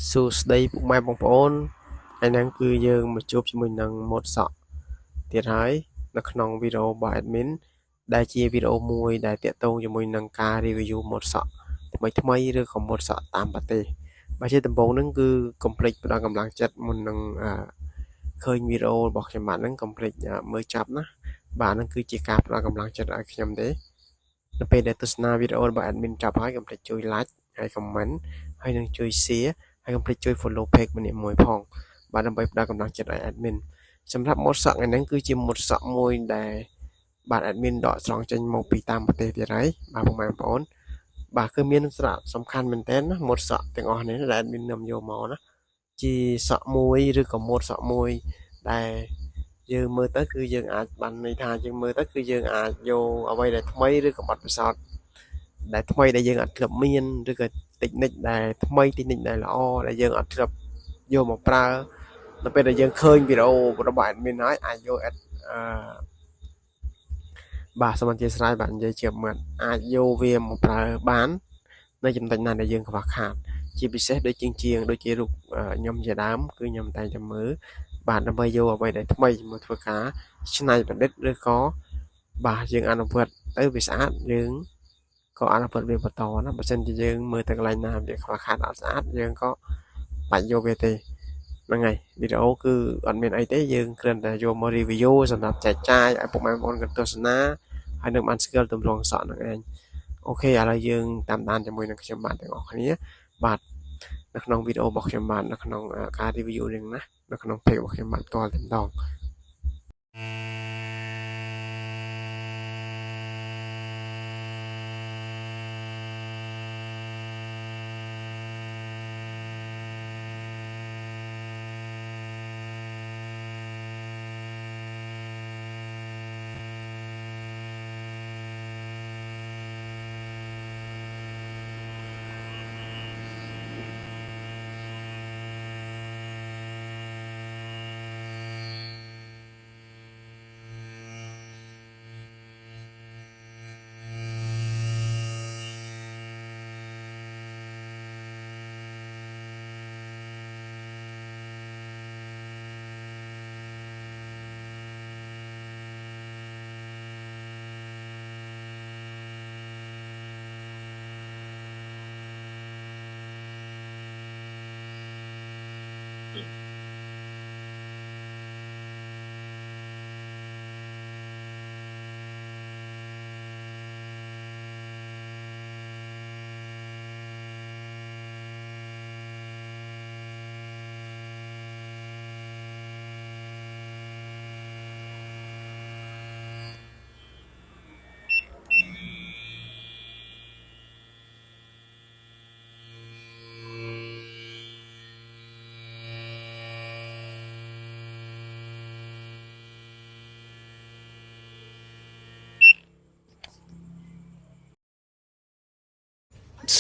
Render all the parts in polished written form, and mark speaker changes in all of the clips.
Speaker 1: សួស្តីពុកម៉ែបងប្អូនថ្ងៃហ្នឹងគឺយើងមកជួបជាមួយនឹងម៉ូតសក់ទៀតហើយនៅក្នុងវីដេអូរបស់ admin ដែលជាវីដេអូមួយដែលទាក់ទងជាមួយនឹងការ review ម៉ូតសក់ថ្មីឬក៏ម៉ូតសក់តាមប្រទេសបើជាដំបូងហ្នឹងគឺកុំភ្លេចផ្ដល់កម្លាំងចិត្តមុននឹងឃើញវីដេអូរបស់ខ្ញុំបាទហ្នឹងកុំភ្លេចមើលចាប់ណាបាទហ្នឹងគឺជាការផ្ដល់កម្លាំងចិត្តឲ្យខ្ញុំទេនៅពេលដែលទស្សនាវីដេអូរបស់ admin ចប់ហើយកុំភ្លេចជួយ like ហើយ comment ហើយនឹងជួយ share ហើយកុំភ្លេចជួយ follow page ម្នាក់មួយផងបាទដើម្បីផ្ដល់កម្លាំងចិត្តឲ្យ admin សម្រាប់ម៉ូតសក់ថ្ងៃហ្នឹងគឺជាម៉ូតសក់មួយដែលបាទ admin ដកស្រង់ចេញមកពីតាមប្រទេសទៀតហើយបាទពុកម៉ែបងប្អូនបាទគឺមានសារៈសំខាន់មែនទែនណាម៉ូតសក់ទាំងអស់នេះដែល admin នាំយកមកណាជាសក់មួយឬក៏ម៉ូតសក់មួយដែលយើងមើលទៅគឺយើងអាចបានន័យថាយើងមើលទៅគឺយើងអាចយកអ្វីដែលថ្មីឬក៏បទពិសោធន៍ដែលថ្មីដែលយើងអត់ធ្លាប់មានឬក៏technique ដែលថ្មីtechnique ដែលល្អដែលយើងអត់ធ្លាប់យកមកប្រើនៅពេលដែលយើងឃើញវីដេអូរបស់ admin ហើយអាចយកបាទសូមអធិស្ឋានបាទនិយាយជាមិត្តអាចយកវាមកប្រើបាននៅចំណុចណាដែលយើងខ្វះខាតជាពិសេសដូចជាងដូចជារូបខ្ញុំជាដើមគឺខ្ញុំតែងតែមើលបាទដើម្បីយកអ្វីដែលថ្មីមកធ្វើការច្នៃប្រឌិតឬក៏បាទយើងអនុវត្តទៅវាស្អាតយើងក៏អនុវត្តវាបន្តណាបើមិនជាយើងមើលទៅកន្លែងណាវាខ្វះខាតអត់ស្អាតយើងក៏បាច់យកវាទេហ្នឹងហើយវីដេអូគឺអត់មានអីទេយើងគ្រាន់តែយកមក review សម្រាប់ចែកចាយឲ្យពុកម៉ែបងប្អូនក៏ទស្សនាហើយនឹងបានស្គាល់ទម្រង់សក់ហ្នឹងឯងអូខេឥឡូវយើងតាមដានជាមួយនឹងខ្ញុំបាទទាំងអស់គ្នាបាទនៅក្នុងវីដេអូរបស់ខ្ញុំបាទនៅក្នុងការ review នេះណានៅក្នុង page របស់ខ្ញុំបាទផ្ទាល់តែម្ដង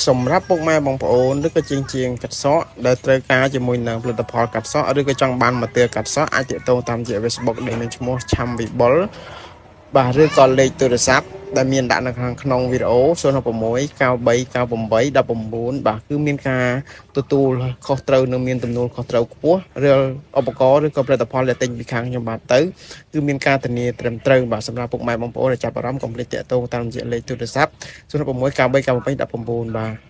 Speaker 1: សម្រាប់ពុកម៉ែបងប្អូនឬក៏ជាងកាត់សក់ដែលត្រូវការជាមួយនឹងផលិតផលកាត់សក់ឬក៏ចង់បានម៉ាទ័រកាត់សក់អាចទាក់ទងតាមរយៈ Facebook ដែលមានឈ្មោះឆាំវិបុលបាទឬក៏លេខទូរស័ព្ទដែលមានដាក់នៅខាងក្នុងវីដេអូ066 9398 19បាទគឺមានការទទួលខុសត្រូវនិងមានទំនួលខុសត្រូវខ្ពស់រាល់ឧបករណ៍ឬក៏ផលិតផលដែលទិញពីខាងខ្ញុំបាទទៅគឺមានការធានាត្រឹមត្រូវបាទសម្រាប់ពុកម៉ែបងប្អូនដែលចាប់អារម្មណ៍កុំភ្លេចទាក់ទងតាមរយៈលេខទូរស័ព្ទ066 9398 19បាទ